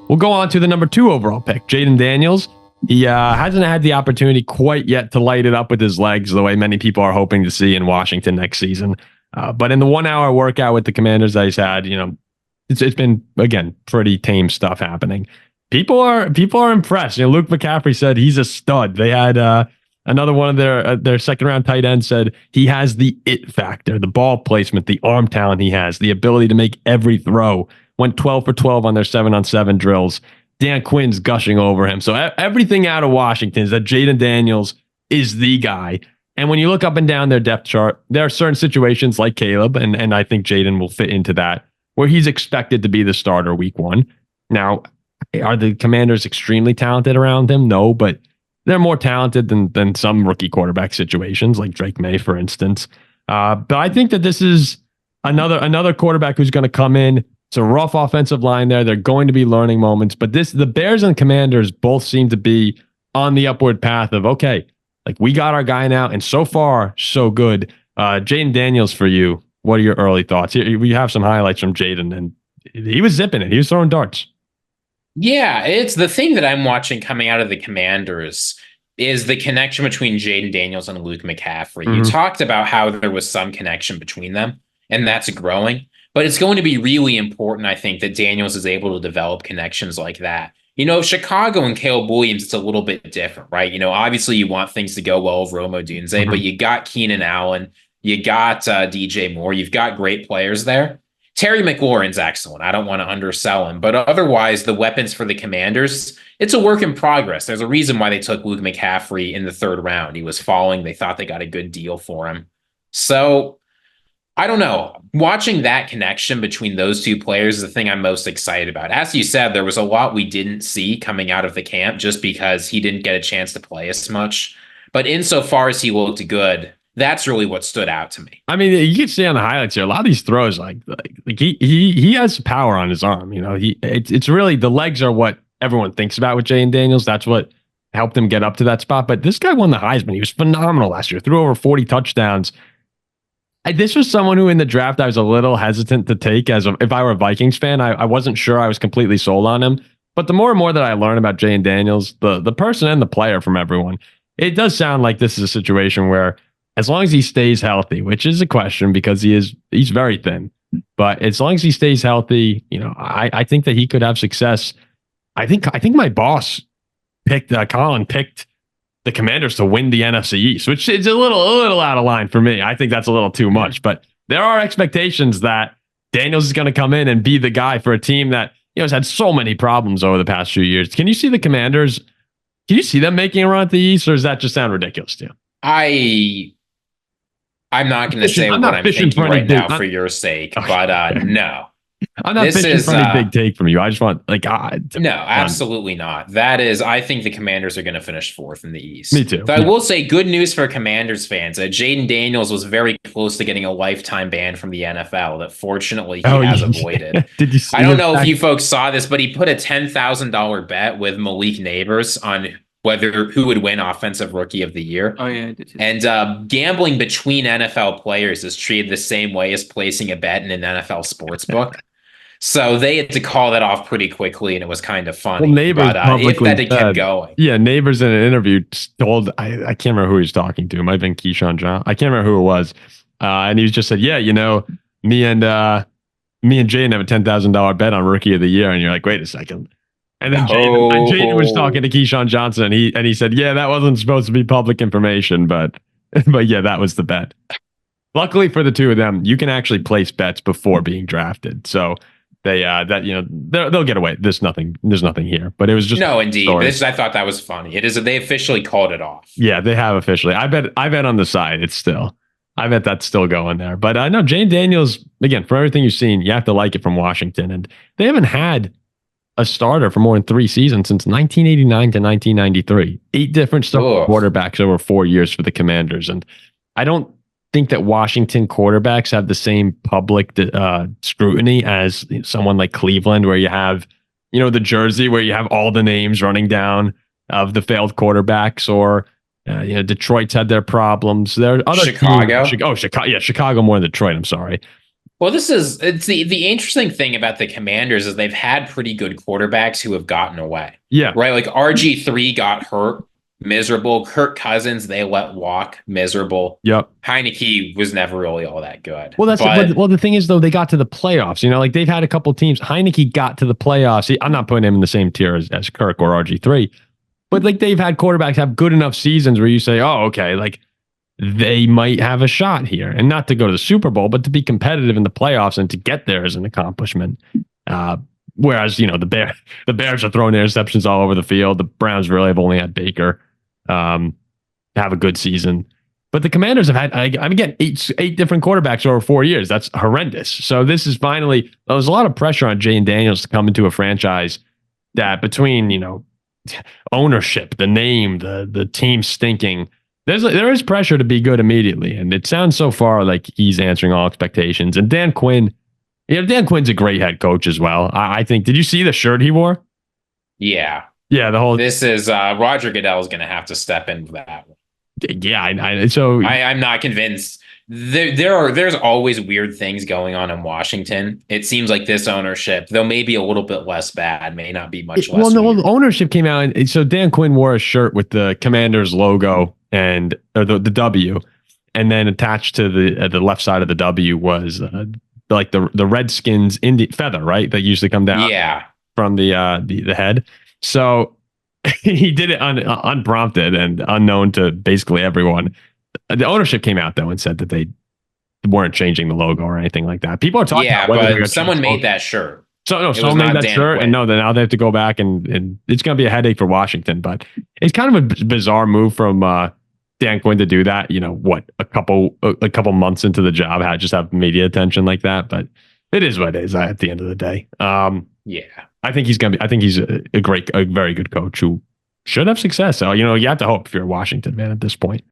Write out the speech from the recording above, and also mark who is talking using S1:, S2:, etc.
S1: We'll go on to the number 2 overall pick, Jayden Daniels. He hasn't had the opportunity quite yet to light it up with his legs the way many people are hoping to see in Washington next season. But in the 1-hour workout with the Commanders that he's had, it's been, again, pretty tame stuff happening. People are impressed. Luke McCaffrey said he's a stud. They had another one of their second round tight ends said he has the it factor, the ball placement, the arm talent he has, the ability to make every throw. Went 12 for 12 on their 7-on-7 drills. Dan Quinn's gushing over him. So everything out of Washington is that Jayden Daniels is the guy. And when you look up and down their depth chart, there are certain situations like Caleb, and I think Jayden will fit into that, where he's expected to be the starter week 1. Now, are the Commanders extremely talented around him? No, but they're more talented than some rookie quarterback situations, like Drake May, for instance. But I think that this is another quarterback who's going to come in. It's a rough offensive line there. They're going to be learning moments, but the Bears and Commanders both seem to be on the upward path of, okay, like we got our guy now, and so far, so good. Jayden Daniels for you. What are your early thoughts? We have some highlights from Jayden, and he was zipping it. He was throwing darts.
S2: Yeah, it's the thing that I'm watching coming out of the Commanders is the connection between Jayden Daniels and Luke McCaffrey. Mm-hmm. You talked about how there was some connection between them, and that's growing. But it's going to be really important, I think, that Daniels is able to develop connections like that. Chicago and Caleb Williams, it's a little bit different, right? Obviously you want things to go well with Rome Odunze, mm-hmm. but you got Keenan Allen, you got DJ Moore, you've got great players there. Terry McLaurin's excellent. I don't want to undersell him, but otherwise the weapons for the Commanders, it's a work in progress. There's a reason why they took Luke McCaffrey in the 3rd round. He was falling. They thought they got a good deal for him. So I don't know. Watching that connection between those two players is the thing I'm most excited about. As you said, there was a lot we didn't see coming out of the camp just because he didn't get a chance to play as much. But insofar as he looked good, that's really what stood out to me.
S1: I mean, you can see on the highlights here, a lot of these throws, like he has power on his arm. It's really the legs are what everyone thinks about with Jayden Daniels. That's what helped him get up to that spot. But this guy won the Heisman. He was phenomenal last year. Threw over 40 touchdowns. This was someone who in the draft I was a little hesitant to take if I were a Vikings fan. I wasn't sure I was completely sold on him. But the more and more that I learn about Jayden Daniels, the person and the player from everyone, it does sound like this is a situation where as long as he stays healthy, which is a question because he's very thin, but as long as he stays healthy, I think that he could have success. I think my boss Colin picked the Commanders to win the NFC East, which is a little out of line for me. I think that's a little too much, but there are expectations that Daniels is going to come in and be the guy for a team that has had so many problems over the past few years. Can you see the Commanders? Can you see them making a run at the East, or does that just sound ridiculous to you?
S2: I'm not going to say what I'm thinking right now for your sake, but no.
S1: I'm not fishing for any big take from you. I just want
S2: no, absolutely not. That is, I think the Commanders are going to finish 4th in the East.
S1: Me too.
S2: So I will say good news for Commanders fans. Jayden Daniels was very close to getting a lifetime ban from the NFL that fortunately he has avoided.
S1: Did you see
S2: I don't know if you folks saw this, but he put a $10,000 bet with Malik Neighbors on who would win Offensive Rookie of the Year.
S3: Oh, yeah, I did.
S2: And gambling between NFL players is treated the same way as placing a bet in an NFL sports book. So they had to call that off pretty quickly, and it was kind of funny.
S1: Well, Neighbors
S2: if that had kept going.
S1: Yeah, Neighbors in an interview told, I can't remember who he was talking to. It might have been Keyshawn John. I can't remember who it was. And he just said, yeah, me and Jayden have a $10,000 bet on Rookie of the Year. And you're like, wait a second. And then Jayden was talking to Keyshawn Johnson, and he said, yeah, that wasn't supposed to be public information, but yeah, that was the bet. Luckily for the two of them, you can actually place bets before being drafted. So they'll get away. There's nothing here, but it was just
S2: no, indeed. I thought that was funny. It is they officially called it off.
S1: Yeah, they have officially. I bet on the side I bet that's still going there. But I know Jayden Daniels, again, for everything you've seen, you have to like it from Washington, and they haven't had a starter for more than 3 seasons since 1989 to 1993. 8 different quarterbacks over 4 years for the Commanders, and I don't think that Washington quarterbacks have the same public scrutiny as someone like Cleveland, where you have, the jersey where you have all the names running down of the failed quarterbacks, or Detroit's had their problems. There are other
S2: Chicago.
S1: Chicago more than Detroit. I'm sorry.
S2: Well, it's the interesting thing about the Commanders is they've had pretty good quarterbacks who have gotten away.
S1: Yeah.
S2: Right? Like RG3 got hurt, miserable. Kirk Cousins, they let walk, miserable.
S1: Yep.
S2: Heineke was never really all that good.
S1: Well, the thing is though, they got to the playoffs. You know, like they've had a couple teams. Heineke got to the playoffs. I'm not putting him in the same tier as Kirk or RG3, but like they've had quarterbacks have good enough seasons where you say, oh, okay, like they might have a shot here, and not to go to the Super Bowl, but to be competitive in the playoffs and to get there is an accomplishment. Whereas, you know, the Bears are throwing interceptions all over the field. The Browns really have only had Baker have a good season. But the Commanders have had, again, eight different quarterbacks over 4 years. That's horrendous. So this is finally, there's a lot of pressure on Jayden Daniels to come into a franchise that between, you know, ownership, the name, the team stinking, there is pressure to be good immediately. And it sounds so far like he's answering all expectations. And Dan Quinn, Dan Quinn's a great head coach as well. I think, did you see the shirt he wore?
S2: Yeah.
S1: Yeah,
S2: this is Roger Goodell is going to have to step into that one.
S1: Yeah,
S2: I'm not convinced. There's always weird things going on in Washington. It seems like this ownership, though maybe a little bit less bad, may not be much less.
S1: Well, no, the ownership came out, and so Dan Quinn wore a shirt with the Commanders logo or the W, and then attached to the left side of the W was like the Redskins feather, right? That usually come down, from the head. So he did it unprompted and unknown to basically everyone. The ownership came out though and said that they weren't changing the logo or anything like that. People are talking about whether
S2: but someone made that shirt.
S1: So no, someone made that shirt, and now they have to go back and it's going to be a headache for Washington. But it's kind of a bizarre move from Dan Quinn to do that. You know what? A couple months into the job, just have media attention like that. But it is what it is at the end of the day. I think he's a very good coach who should have success. So, you know, you have to hope if you're Washington, man, at this point.